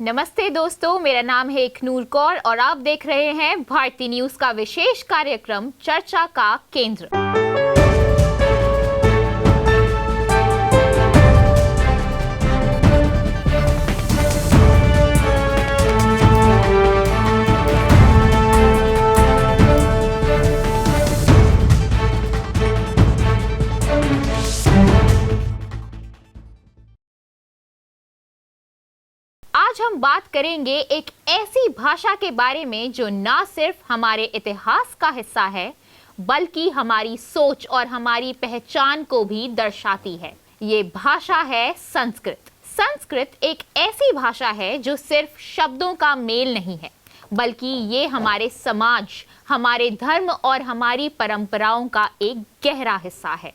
नमस्ते दोस्तों, मेरा नाम है इखनूर कौर और आप देख रहे हैं भारती न्यूज का विशेष कार्यक्रम चर्चा का केंद्र। आज हम बात करेंगे एक ऐसी भाषा के बारे में जो ना सिर्फ हमारे इतिहास का हिस्सा है बल्कि हमारी सोच और हमारी पहचान को भी दर्शाती है। ये भाषा है संस्कृत। संस्कृत एक ऐसी भाषा है जो सिर्फ शब्दों का मेल नहीं है बल्कि ये हमारे समाज, हमारे धर्म और हमारी परंपराओं का एक गहरा हिस्सा है।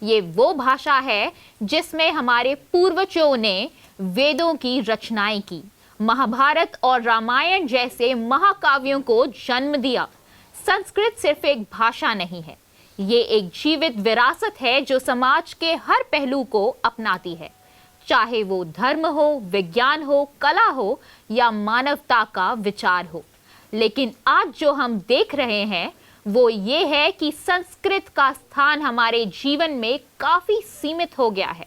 ये वो भाषा है जिसमें हमारे पूर्वजों ने वेदों की रचनाएं की, महाभारत और रामायण जैसे महाकाव्यों को जन्म दिया। संस्कृत सिर्फ एक भाषा नहीं है, ये एक जीवित विरासत है जो समाज के हर पहलू को अपनाती है, चाहे वो धर्म हो, विज्ञान हो, कला हो या मानवता का विचार हो। लेकिन आज जो हम देख रहे हैं वो ये है कि संस्कृत का स्थान हमारे जीवन में काफी सीमित हो गया है।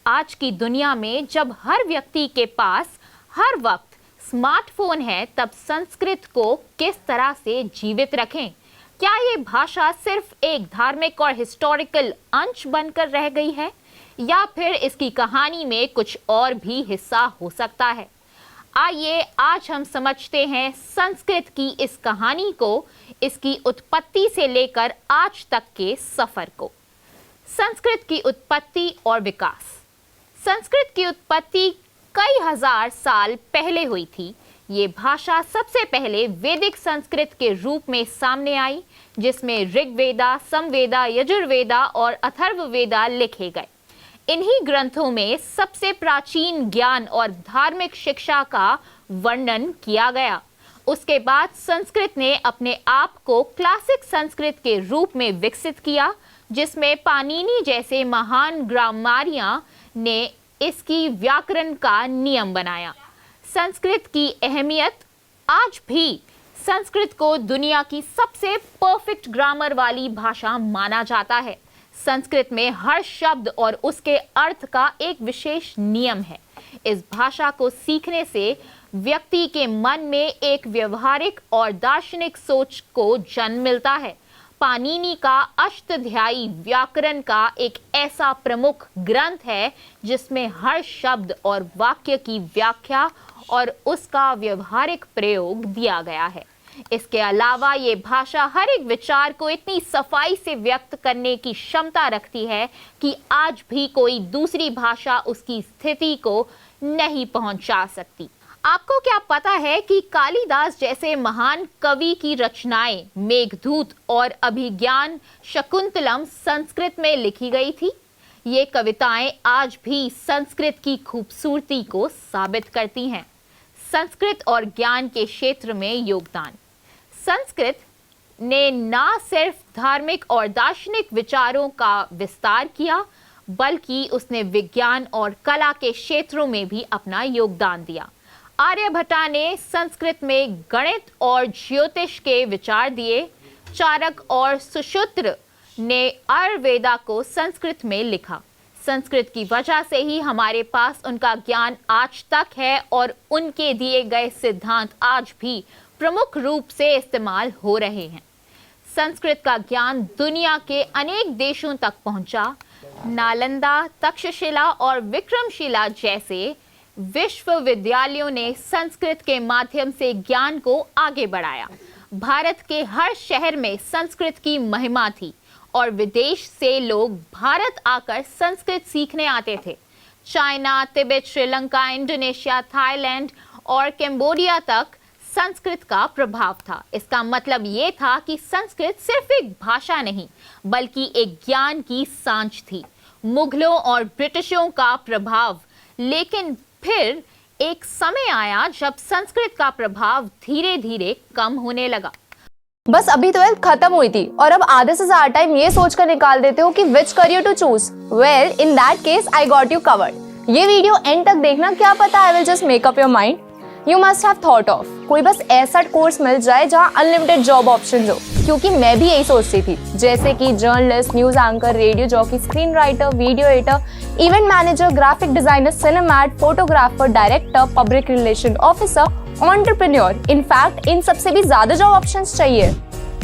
आज की दुनिया में जब हर व्यक्ति के पास हर वक्त स्मार्टफोन है, तब संस्कृत को किस तरह से जीवित रखें? क्या ये भाषा सिर्फ एक धार्मिक और हिस्टोरिकल अंश बनकर रह गई है या फिर इसकी कहानी में कुछ और भी हिस्सा हो सकता है? आइए आज हम समझते हैं संस्कृत की इस कहानी को, इसकी उत्पत्ति से लेकर आज तक के सफर को। संस्कृत की उत्पत्ति और विकास। संस्कृत की उत्पत्ति कई हजार साल पहले हुई थी। ये भाषा सबसे पहले वैदिक संस्कृत के रूप में सामने आई, जिसमें ऋग्वेदा, समवेदा, यजुर्वेदा और अथर्ववेदा लिखे गए। इन्हीं ग्रंथों में सबसे प्राचीन ज्ञान और धार्मिक शिक्षा का वर्णन किया गया। उसके बाद संस्कृत ने अपने आप को क्लासिक संस्कृत के रूप में विकसित किया, जिसमें पाणिनि जैसे महान ग्रामारियों ने इसकी व्याकरण का नियम बनाया। संस्कृत की अहमियत। आज भी संस्कृत को दुनिया की सबसे परफेक्ट ग्रामर वाली भाषा माना जाता है। संस्कृत में हर शब्द और उसके अर्थ का एक विशेष नियम है। इस भाषा को सीखने से व्यक्ति के मन में एक व्यवहारिक और दार्शनिक सोच को जन्म मिलता है। पाणिनि का अष्टाध्यायी व्याकरण का एक ऐसा प्रमुख ग्रंथ है जिसमें हर शब्द और वाक्य की व्याख्या और उसका व्यवहारिक प्रयोग दिया गया है। इसके अलावा ये भाषा हर एक विचार को इतनी सफाई से व्यक्त करने की क्षमता रखती है कि आज भी कोई दूसरी भाषा उसकी स्थिति को नहीं पहुंचा सकती। आपको क्या पता है कि कालिदास जैसे महान कवि की रचनाएं मेघदूत और अभिज्ञान शकुंतलम संस्कृत में लिखी गई थी? ये कविताएं आज भी संस्कृत की खूबसूरती को साबित करती हैं। संस्कृत और ज्ञान के क्षेत्र में योगदान। संस्कृत ने न सिर्फ धार्मिक और दार्शनिक विचारों का विस्तार किया बल्कि उसने विज्ञान और कला के क्षेत्रों में भी अपना योगदान दिया। आर्यभट्टा ने संस्कृत में गणित और ज्योतिष के विचार दिए। चाणक्य और सुश्रुत ने आयुर्वेदा को संस्कृत में लिखा। संस्कृत की वजह से ही हमारे पास उनका ज्ञान आज तक है और उनके दिए गए सिद्धांत आज भी प्रमुख रूप से इस्तेमाल हो रहे हैं। संस्कृत का ज्ञान दुनिया के अनेक देशों तक पहुंचा। नालंदा, तक्षशिला और विक्रमशिला जैसे विश्वविद्यालयों ने संस्कृत के माध्यम से ज्ञान को आगे बढ़ाया। भारत के हर शहर में संस्कृत की महिमा थी और विदेश से लोग भारत आकर संस्कृत सीखने आते थे। China, Tibet, Sri Lanka, Indonesia, Thailand और कंबोडिया तक संस्कृत का प्रभाव था। इसका मतलब ये था कि संस्कृत सिर्फ एक भाषा नहीं बल्कि एक ज्ञान की सांझ थी। मुगलों और ब्रिटिशों का प्रभाव, लेकिन फिर एक समय आया जब संस्कृत का प्रभाव धीरे धीरे कम होने लगा। बस अभी 12th खत्म हुई थी और अब आधे से ज्यादा टाइम ये सोचकर निकाल देते हो कि which career to choose. Well, in that case I got you covered. ये वीडियो एंड तक देखना, क्या पता I will just make up your mind. You must have thought of कोई बस ऐसा कोर्स मिल जाए जहाँ अनलिमिटेड जॉब ऑप्शंस हो, क्योंकि मैं भी यही सोचती थी, जैसे कि journalist, news anchor, radio jockey, screen writer, video editor, event manager, graphic designer, cinematographer, director, public relation officer, entrepreneur. In fact इन सबसे भी ज्यादा जॉब ऑप्शंस चाहिए।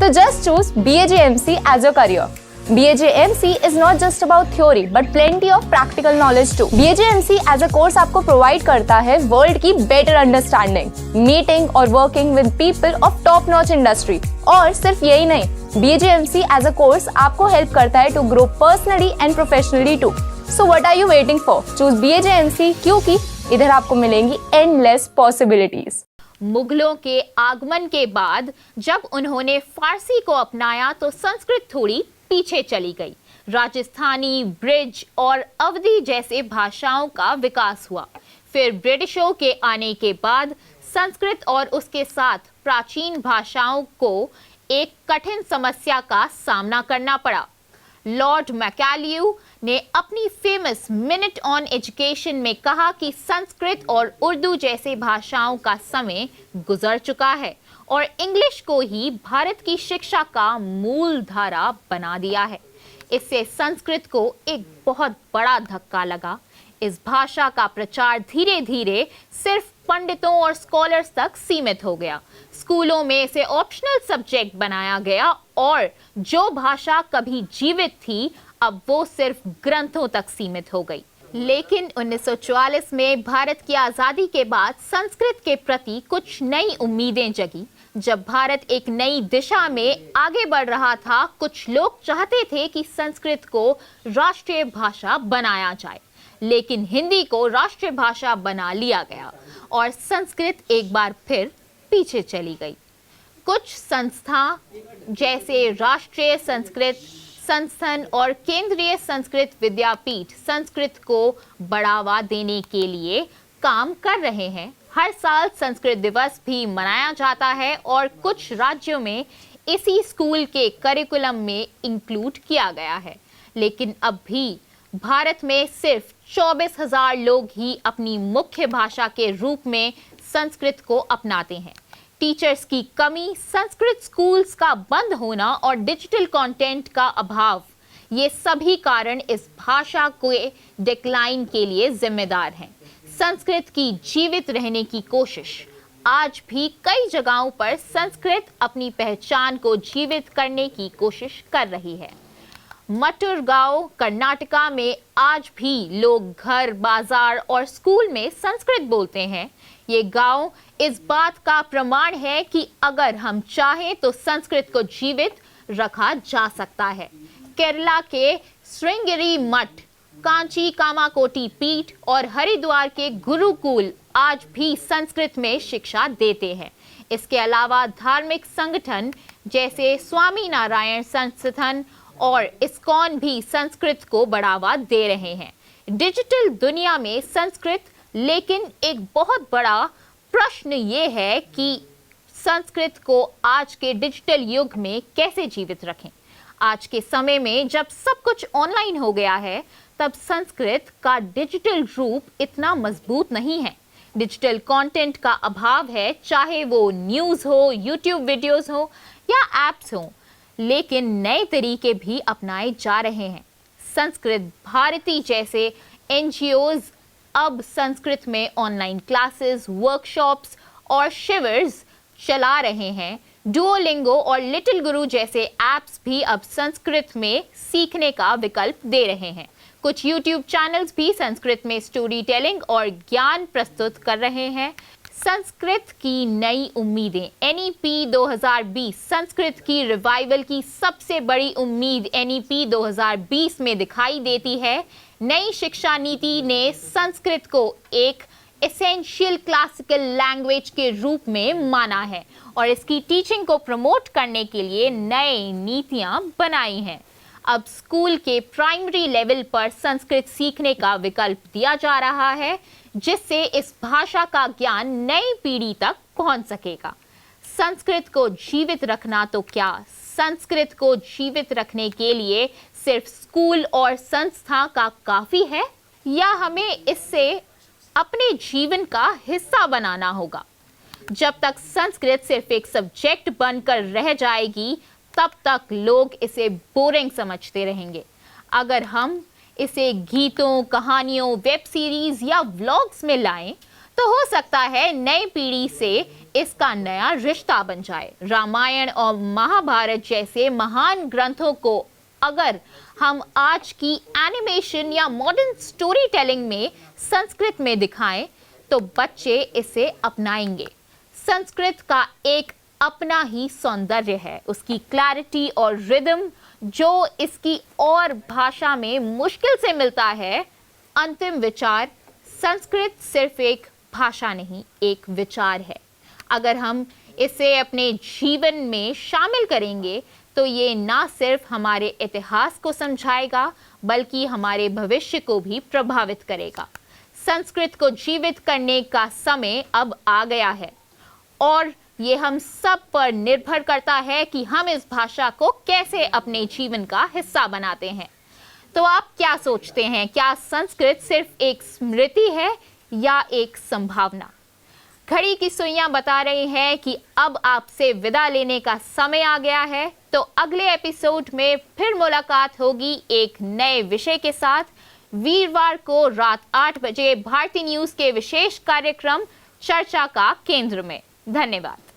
तो just choose BAJMC as your career. BAJMC is not just about theory but plenty of practical knowledge too. BAJMC as a course आपको provide करता है world की better understanding, meeting और working with people of top notch industry। और सिर्फ यही नहीं, BAJMC as a course आपको help करता है to grow personally and professionally too. So what are you waiting for? Choose BAJMC क्योंकि इधर आपको मिलेंगी endless possibilities। मुगलों के आगमन के बाद जब उन्होंने फारसी को अपनाया तो संस्कृत थोड़ी पीछे चली गई। राजस्थानी, ब्रिज और अवधी जैसे भाषाओं का विकास हुआ। फिर ब्रिटिशों के आने के बाद संस्कृत और उसके साथ प्राचीन भाषाओं को एक कठिन समस्या का सामना करना पड़ा। लॉर्ड मैकाले ने अपनी फेमस मिनट ऑन एजुकेशन में कहा कि संस्कृत और उर्दू जैसे भाषाओं का समय गुजर चुका है और इंग्लिश को ही भारत की शिक्षा का मूल धारा बना दिया है। इससे संस्कृत को एक बहुत बड़ा धक्का लगा। इस भाषा का प्रचार धीरे धीरे सिर्फ पंडितों और स्कॉलर्स तक सीमित हो गया। स्कूलों में इसे ऑप्शनल सब्जेक्ट बनाया गया और जो भाषा कभी जीवित थी अब वो सिर्फ ग्रंथों तक सीमित हो गई। लेकिन 1944 में भारत की आज़ादी के बाद संस्कृत के प्रति कुछ नई उम्मीदें जगी। जब भारत एक नई दिशा में आगे बढ़ रहा था, कुछ लोग चाहते थे कि संस्कृत को राष्ट्रीय भाषा बनाया जाए, लेकिन हिंदी को राष्ट्रीय भाषा बना लिया गया और संस्कृत एक बार फिर पीछे चली गई। कुछ संस्था जैसे राष्ट्रीय संस्कृत संस्थान और केंद्रीय संस्कृत विद्यापीठ संस्कृत को बढ़ावा देने के लिए काम कर रहे हैं। हर साल संस्कृत दिवस भी मनाया जाता है और कुछ राज्यों में इसी स्कूल के करिकुलम में इंक्लूड किया गया है। लेकिन अब भी भारत में सिर्फ 24,000 लोग ही अपनी मुख्य भाषा के रूप में संस्कृत को अपनाते हैं। टीचर्स की कमी, संस्कृत स्कूल्स का बंद होना और डिजिटल कंटेंट का अभाव, ये सभी कारण इस भाषा के डिक्लाइन के लिए जिम्मेदार हैं। संस्कृत की जीवित रहने की कोशिश आज भी कई जगहों पर संस्कृत अपनी पहचान को जीवित करने की कोशिश कर रही है। मटुरगांव, कर्नाटका में आज भी लोग घर, बाजार और स्कूल में संस्कृत बोलते हैं। ये गांव इस बात का प्रमाण है कि अगर हम चाहें तो संस्कृत को जीवित रखा जा सकता है। केरला के श्रृंगेरी मठ, कांची कामाकोटी पीठ और हरिद्वार के गुरुकुल आज भी संस्कृत में शिक्षा देते हैं। इसके अलावा धार्मिक संगठन जैसे स्वामी नारायण संस्थान और इस्कॉन भी संस्कृत को बढ़ावा दे रहे हैं। डिजिटल दुनिया में संस्कृत, लेकिन एक बहुत बड़ा प्रश्न ये है कि संस्कृत को आज के डिजिटल युग में कैसे जीवित रखें। आज के समय में जब सब कुछ ऑनलाइन हो गया है, तब संस्कृत का डिजिटल रूप इतना मजबूत नहीं है। डिजिटल कंटेंट का अभाव है, चाहे वो न्यूज़ हो, यूट्यूब वीडियोस हो या एप्स हो। लेकिन नए तरीके भी अपनाए जा रहे हैं। संस्कृत भारती जैसे NGOs अब संस्कृत में ऑनलाइन क्लासेस, वर्कशॉप्स और शिविर्स चला रहे हैं। डुओलिंगो और लिटिल गुरु जैसे ऐप्स भी अब संस्कृत में सीखने का विकल्प दे रहे हैं। कुछ YouTube चैनल्स भी संस्कृत में स्टोरी टेलिंग और ज्ञान प्रस्तुत कर रहे हैं। संस्कृत की नई उम्मीदें NEP 2020 संस्कृत की रिवाइवल की सबसे बड़ी उम्मीद NEP 2020 में दिखाई देती है। नई शिक्षा नीति ने संस्कृत को एक एसेंशियल क्लासिकल लैंग्वेज के रूप में माना है और इसकी टीचिंग को प्रमोट करने के लिए नई नीतियां बनाई हैं। अब स्कूल के प्राइमरी लेवल पर संस्कृत सीखने का विकल्प दिया जा रहा है, जिससे इस भाषा का ज्ञान नई पीढ़ी तक पहुंच सकेगा। संस्कृत को जीवित रखना तो क्या, संस्कृत को जीवित रखने के लिए सिर्फ स्कूल और संस्था का काफी है, या हमें इससे अपने जीवन का हिस्सा बनाना होगा। जब तक संस्कृत सिर्फ एक सब्जेक्ट बनकर रह जाएगी, तब तक लोग इसे बोरिंग समझते रहेंगे। अगर हम इसे गीतों, कहानियों, वेब सीरीज या व्लॉग्स में लाएं, तो हो सकता है नई पीढ़ी से इसका नया रिश्ता बन जाए। रामायण और महाभारत जैसे महान ग्रंथों को अगर हम आज की एनिमेशन या मॉडर्न स्टोरी टेलिंग में संस्कृत में दिखाएं, तो बच्चे इसे अपनाएंगे। संस्कृत का एक अपना ही सौंदर्य है, उसकी क्लैरिटी और रिदम जो इसकी और भाषा में मुश्किल से मिलता है। अंतिम विचार, संस्कृत सिर्फ एक भाषा नहीं, एक विचार है। अगर हम इसे अपने जीवन में शामिल करेंगे, तो ये ना सिर्फ हमारे इतिहास को समझाएगा, बल्कि हमारे भविष्य को भी प्रभावित करेगा। संस्कृत को जीवित करने का समय अब आ गया है और ये हम सब पर निर्भर करता है कि हम इस भाषा को कैसे अपने जीवन का हिस्सा बनाते हैं। तो आप क्या सोचते हैं? क्या संस्कृत सिर्फ एक स्मृति है या एक संभावना? घड़ी की सुइयां बता रही हैं कि अब आपसे विदा लेने का समय आ गया है। तो अगले एपिसोड में फिर मुलाकात होगी एक नए विषय के साथ, वीरवार को रात 8 बजे भारतीय न्यूज के विशेष कार्यक्रम चर्चा का केंद्र में। धन्यवाद।